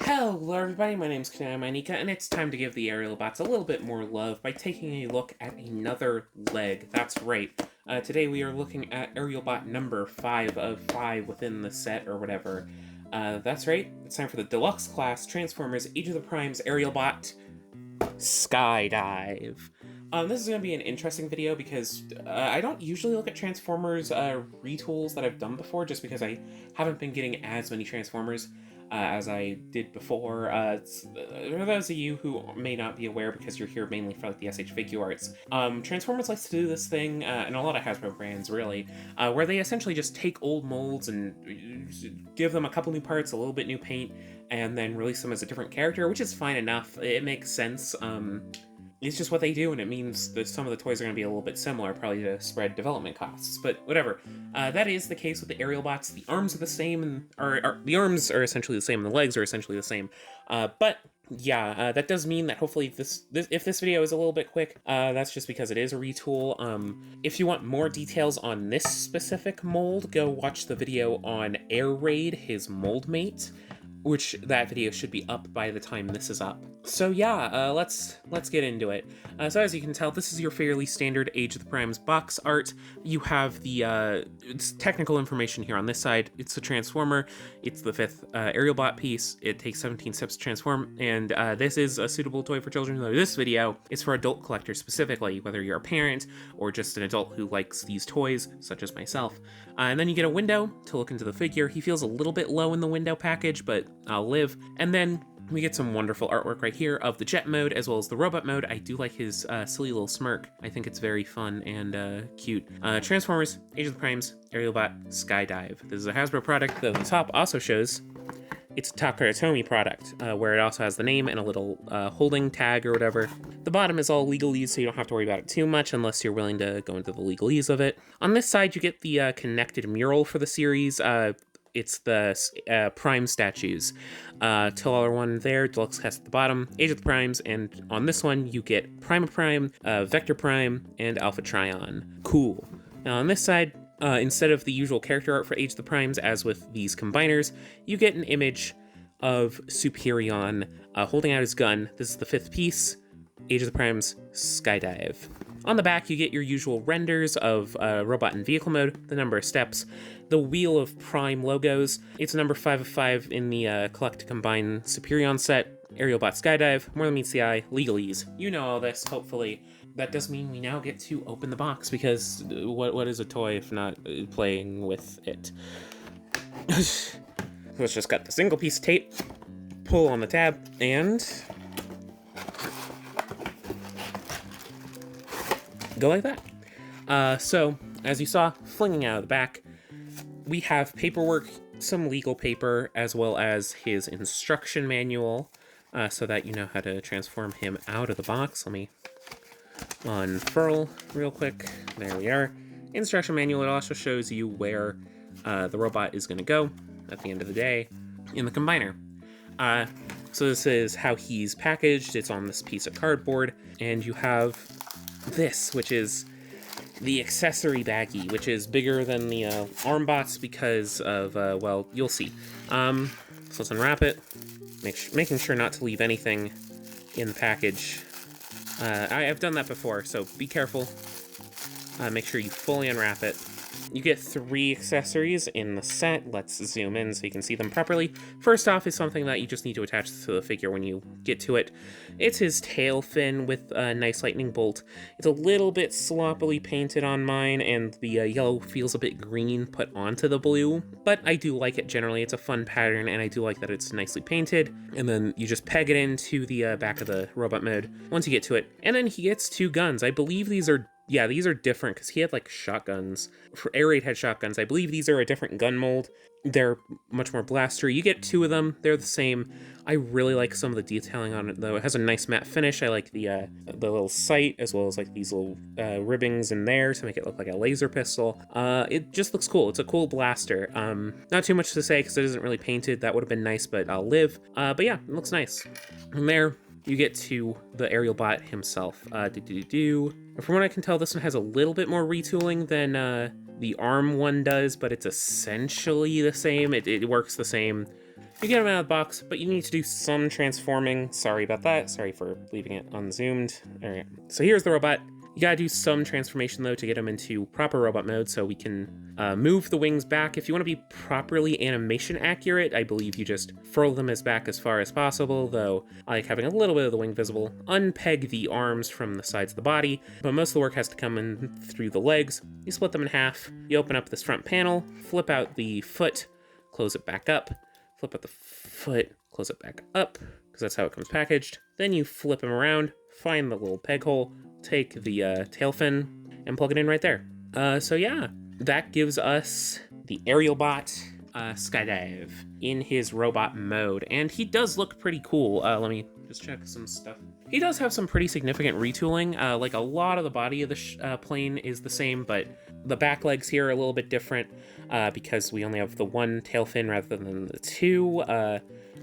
Hello everybody, my name's Nika, and it's time to give the aerial bots a little bit more love by taking a look at another leg. That's right. Today we are looking at aerial bot number 5 of 5 within the set or whatever. That's right, it's time for the Deluxe class Transformers Age of the Primes aerial bot Skydive. This is going to be an interesting video because I don't usually look at Transformers retools that I've done before just because I haven't been getting as many Transformers as I did before. For those of you who may not be aware because you're here mainly for like the SH Figure Arts, Transformers likes to do this thing, and a lot of Hasbro brands really, where they essentially just take old molds and give them a couple new parts, a little bit new paint, and then release them as a different character, which is fine enough. It makes sense. It's just what they do, and it means that some of the toys are going to be a little bit similar, probably to spread development costs. But whatever. That is the case with the aerial bots. The arms are the same, and the arms are essentially the same, and the legs are essentially the same. But yeah, that does mean that hopefully if this video is a little bit quick, that's just because it is a retool. If you want more details on this specific mold, go watch the video on Air Raid, his mold mate, which that video should be up by the time this is up. So yeah, let's get into it. So as you can tell, this is your fairly standard Age of the Primes box art. You have the it's technical information here on this side. It's a Transformer. It's the 5th aerial bot piece. It takes 17 steps to transform, and this is a suitable toy for children. Though this video is for adult collectors specifically, whether you're a parent or just an adult who likes these toys, such as myself. And then you get a window to look into the figure. He feels a little bit low in the window package, but I'll live. And then we get some wonderful artwork right here of the jet mode as well as the robot mode. I do like his silly little smirk. I think it's very fun and cute. Transformers, Age of the Primes, aerial bot, Skydive. This is a Hasbro product. The top also shows it's a Takara Tomy product, where it also has the name and a little holding tag or whatever. The bottom is all legalese, so you don't have to worry about it too much unless you're willing to go into the legalese of it. On this side, you get the connected mural for the series. It's the Prime statues. Taller one there, Deluxe cast at the bottom, Age of the Primes, and on this one you get Prima Prime, Vector Prime, and Alpha Trion. Cool. Now on this side, instead of the usual character art for Age of the Primes, as with these combiners, you get an image of Superion holding out his gun. This is the 5th piece, Age of the Primes, Skydive. On the back, you get your usual renders of robot and vehicle mode, the number of steps, the Wheel of Prime logos. It's number 5 of 5 in the Collect to Combine Superion set, Aerial Bot Skydive, more than meets the eye, legalese. You know all this, hopefully. That does mean we now get to open the box, because what is a toy if not playing with it? Let's just cut the single piece of tape, pull on the tab, and go like that. So, as you saw, flinging out of the back, we have paperwork, some legal paper, as well as his instruction manual, so that you know how to transform him out of the box. Let me unfurl real quick. There we are. Instruction manual. It also shows you where the robot is going to go at the end of the day in the combiner. So this is how he's packaged. It's on this piece of cardboard, and you have this, which is the accessory baggie, which is bigger than the arm bots because of, well, you'll see. So let's unwrap it, making sure not to leave anything in the package. I've done that before, so be careful. Make sure you fully unwrap it. You get 3 accessories in the set. Let's zoom in so you can see them properly. First off is something that you just need to attach to the figure when you get to it. It's his tail fin with a nice lightning bolt. It's a little bit sloppily painted on mine, and the yellow feels a bit green put onto the blue, but I do like it generally. It's a fun pattern, and I do like that it's nicely painted. And then you just peg it into the back of the robot mode once you get to it. And then he gets 2 guns. I believe these are different, because he had, like, shotguns. For Air Raid had shotguns. I believe these are a different gun mold. They're much more blastery. You get 2 of them. They're the same. I really like some of the detailing on it, though. It has a nice matte finish. I like the little sight, as well as, like, these little ribbings in there to make it look like a laser pistol. It just looks cool. It's a cool blaster. Not too much to say, because it isn't really painted. That would have been nice, but I'll live. But yeah, it looks nice. From there, you get to the aerial bot himself. From what I can tell, this one has a little bit more retooling than the ARM one does, but it's essentially the same. It works the same. You get him out of the box, but you need to do some transforming. Sorry about that. Sorry for leaving it unzoomed. All right, so here's the robot. You gotta do some transformation though to get him into proper robot mode so we can move the wings back. If you wanna be properly animation accurate, I believe you just furl them back as far as possible, though I like having a little bit of the wing visible. Unpeg the arms from the sides of the body, but most of the work has to come in through the legs. You split them in half, you open up this front panel, flip out the foot, close it back up, flip out the foot, close it back up, because that's how it comes packaged. Then you flip him around, find the little peg hole, take the tail fin, and plug it in right there. So yeah, that gives us the aerial bot Skydive in his robot mode, and he does look pretty cool. Let me just check some stuff. He does have some pretty significant retooling. Like a lot of the body of the plane is the same, but the back legs here are a little bit different because we only have the one tail fin rather than the two.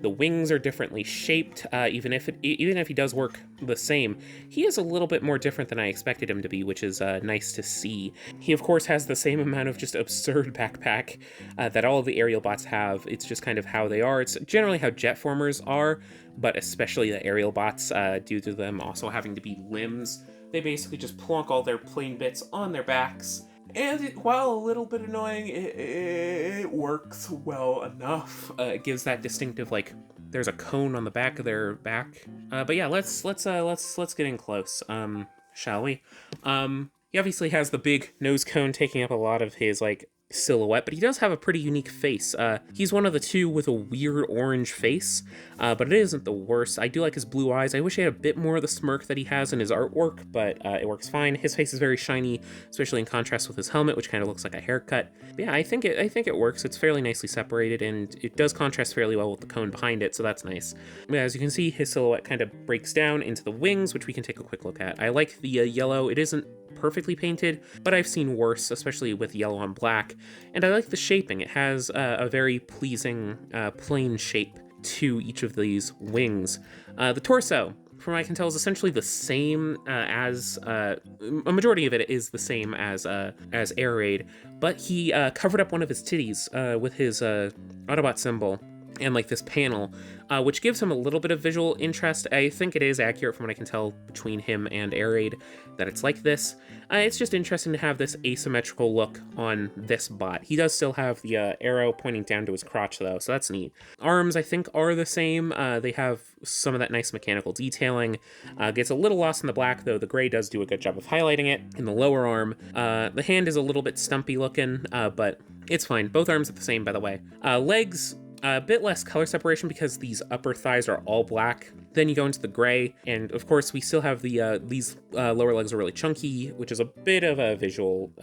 The wings are differently shaped, even if he does work the same. He is a little bit more different than I expected him to be, which is nice to see. He, of course, has the same amount of just absurd backpack that all of the aerial bots have. It's just kind of how they are. It's generally how jet formers are, but especially the aerial bots, due to them also having to be limbs. They basically just plonk all their plane bits on their backs. And while a little bit annoying, it works well enough. It gives that distinctive, like, there's a cone on the back of their back. But yeah, let's get in close. Shall we? He obviously has the big nose cone taking up a lot of his, like, silhouette, but he does have a pretty unique face. He's one of the two with a weird orange face, but it isn't the worst. I do like his blue eyes. I wish he had a bit more of the smirk that he has in his artwork, but it works fine. His face is very shiny, especially in contrast with his helmet, which kind of looks like a haircut. But yeah, I think it works. It's fairly nicely separated, and it does contrast fairly well with the cone behind it, so that's nice. Yeah, as you can see, his silhouette kind of breaks down into the wings, which we can take a quick look at. I like the yellow. It isn't perfectly painted, but I've seen worse, especially with yellow on black. And I like the shaping. It has a very pleasing plain shape to each of these wings. The torso, from what I can tell, is essentially the same as a majority of it is the same as Air Raid, but he covered up one of his titties with his Autobot symbol and like this panel, which gives him a little bit of visual interest. I think it is accurate from what I can tell between him and Air Raid that it's like this. It's just interesting to have this asymmetrical look on this bot. He does still have the arrow pointing down to his crotch though, so that's neat. Arms, I think, are the same. They have some of that nice mechanical detailing. Gets a little lost in the black though. The gray does do a good job of highlighting it. In the lower arm, the hand is a little bit stumpy looking, but it's fine. Both arms are the same, by the way. Legs, a bit less color separation because these upper thighs are all black. Then you go into the gray, and of course we still have the these lower legs are really chunky, which is a bit of a visual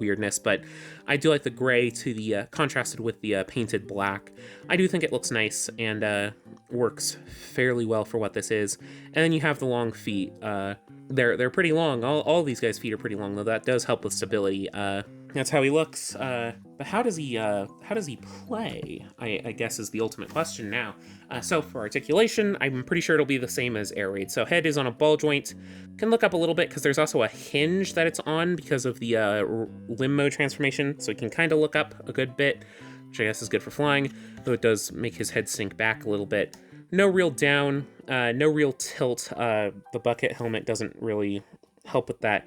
weirdness, but I do like the gray to the contrasted with the painted black. I do think it looks nice and works fairly well for what this is. And then you have the long feet. They're pretty long. All these guys' feet are pretty long, though that does help with stability. That's how he looks. But how does he play? I guess is the ultimate question now. So for articulation, I'm pretty sure it'll be the same as Air Raid. So head is on a ball joint. Can look up a little bit because there's also a hinge that it's on because of the limb mode transformation. So he can kind of look up a good bit, which I guess is good for flying, though it does make his head sink back a little bit. No real down, no real tilt. The bucket helmet doesn't really help with that,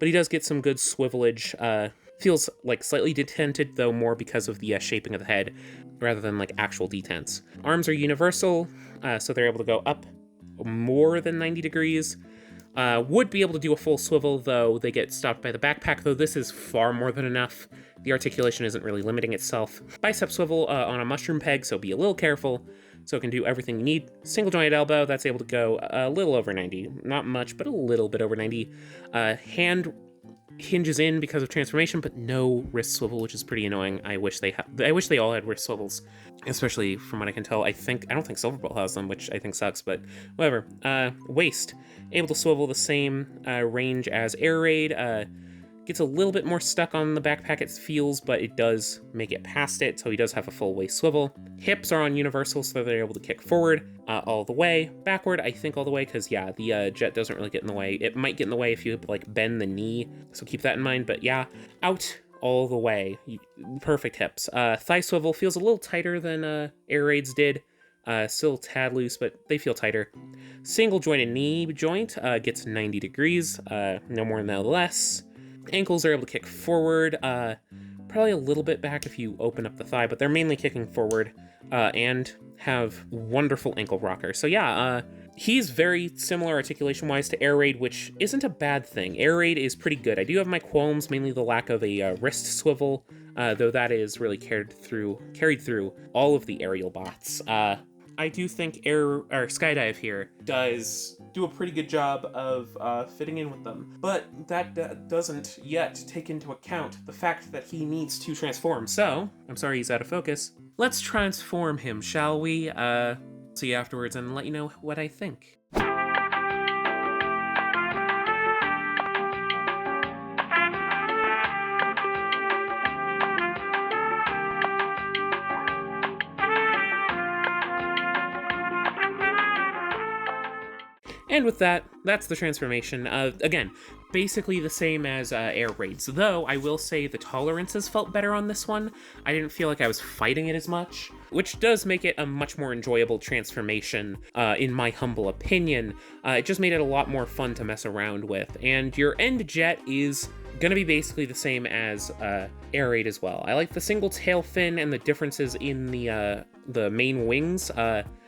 but he does get some good swivelage. Feels like slightly detented, though more because of the shaping of the head rather than like actual detents. Arms are universal, so they're able to go up more than 90 degrees. Would be able to do a full swivel, though they get stopped by the backpack, though this is far more than enough. The articulation isn't really limiting itself. Bicep swivel on a mushroom peg, so be a little careful. So it can do everything you need. Single jointed elbow, that's able to go a little over 90. Not much, but a little bit over 90. Hand hinges in because of transformation, but no wrist swivel, which is pretty annoying. I wish they all had wrist swivels, especially from what I can tell. I don't think Silverbolt has them, which I think sucks, but whatever. Waist, able to swivel the same range as Air Raid. Gets a little bit more stuck on the backpack, it feels, but it does make it past it, so he does have a full waist swivel. Hips are on universal, so they're able to kick forward all the way. Backward, I think all the way, because yeah, the jet doesn't really get in the way. It might get in the way if you like bend the knee, so keep that in mind, but yeah. Out all the way. Perfect hips. Thigh swivel feels a little tighter than Air Raid's did. Still a tad loose, but they feel tighter. Single jointed knee joint gets 90 degrees, no more no less. Ankles are able to kick forward, probably a little bit back if you open up the thigh, but they're mainly kicking forward, and have wonderful ankle rockers. So yeah, he's very similar articulation-wise to Air Raid, which isn't a bad thing. Air Raid is pretty good. I do have my qualms, mainly the lack of a wrist swivel, though that is really carried through all of the aerial bots. I do think Skydive here does do a pretty good job of fitting in with them, but that doesn't yet take into account the fact that he needs to transform. So, I'm sorry he's out of focus. Let's transform him, shall we? See you afterwards and let you know what I think. And with that, that's the transformation. Again, basically the same as Air Raids, though I will say the tolerances felt better on this one. I didn't feel like I was fighting it as much, which does make it a much more enjoyable transformation, in my humble opinion. It just made it a lot more fun to mess around with, and your end jet is gonna be basically the same as Air Raid as well. I like the single tail fin and the differences in the main wings.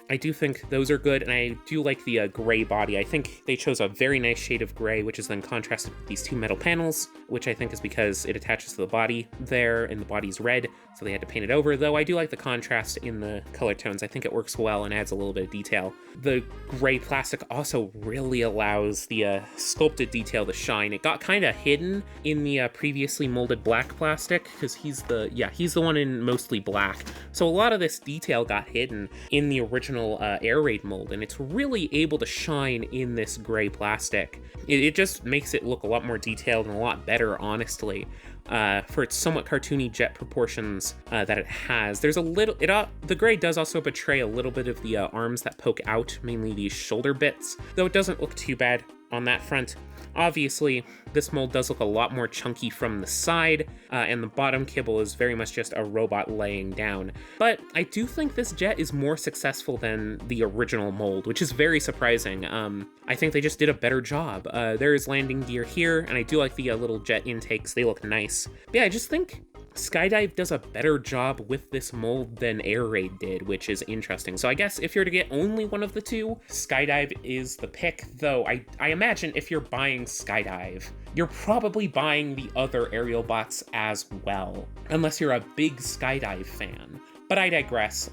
I do think those are good, and I do like the gray body. I think they chose a very nice shade of gray, which is then contrasted with these two metal panels, which I think is because it attaches to the body there, and the body's red, so they had to paint it over, though I do like the contrast in the color tones. I think it works well and adds a little bit of detail. The gray plastic also really allows the sculpted detail to shine. It got kind of hidden in the previously molded black plastic, because he's the one in mostly black, so a lot of this detail got hidden in the original Air Raid mold, and it's really able to shine in this gray plastic. It just makes it look a lot more detailed and a lot better, honestly, for its somewhat cartoony jet proportions that it has. There's a little, the gray does also betray a little bit of the arms that poke out, mainly these shoulder bits, though it doesn't look too bad on that front. Obviously, this mold does look a lot more chunky from the side, and the bottom kibble is very much just a robot laying down. But I do think this jet is more successful than the original mold, which is very surprising. I think they just did a better job. There is landing gear here, and I do like the little jet intakes. They look nice. But yeah, I just think Skydive does a better job with this mold than Air Raid did, which is interesting. So I guess if you're to get only one of the two, Skydive is the pick, though I imagine if you're buying Skydive, you're probably buying the other aerial bots as well, unless you're a big Skydive fan. But I digress.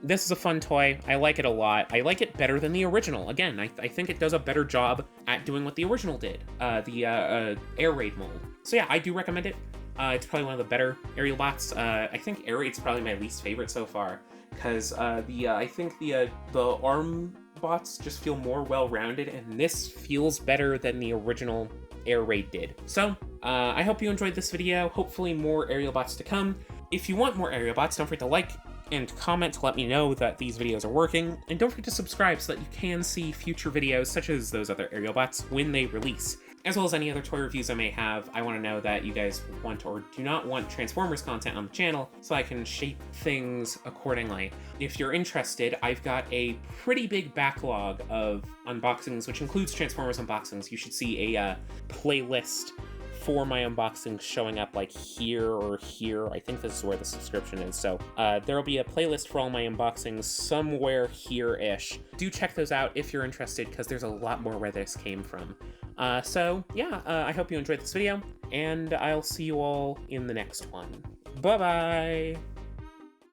This is a fun toy. I like it a lot. I like it better than the original. Again, I think it does a better job at doing what the original did, the Air Raid mold. So yeah, I do recommend it. It's probably one of the better aerial bots. I think Air Raid's probably my least favorite so far, because I think the arm bots just feel more well-rounded, and this feels better than the original Air Raid did. So, I hope you enjoyed this video. Hopefully more aerial bots to come. If you want more aerial bots, don't forget to like and comment to let me know that these videos are working, and don't forget to subscribe so that you can see future videos such as those other aerial bots when they release. As well as any other toy reviews I may have. I want to know that you guys want or do not want Transformers content on the channel, so I can shape things accordingly. If you're interested, I've got a pretty big backlog of unboxings, which includes Transformers unboxings. You should see a playlist for my unboxings showing up like here or here. I think this is where the subscription is. So there will be a playlist for all my unboxings somewhere here-ish. Do check those out if you're interested, because there's a lot more where this came from. So yeah, I hope you enjoyed this video, and I'll see you all in the next one. Bye-bye!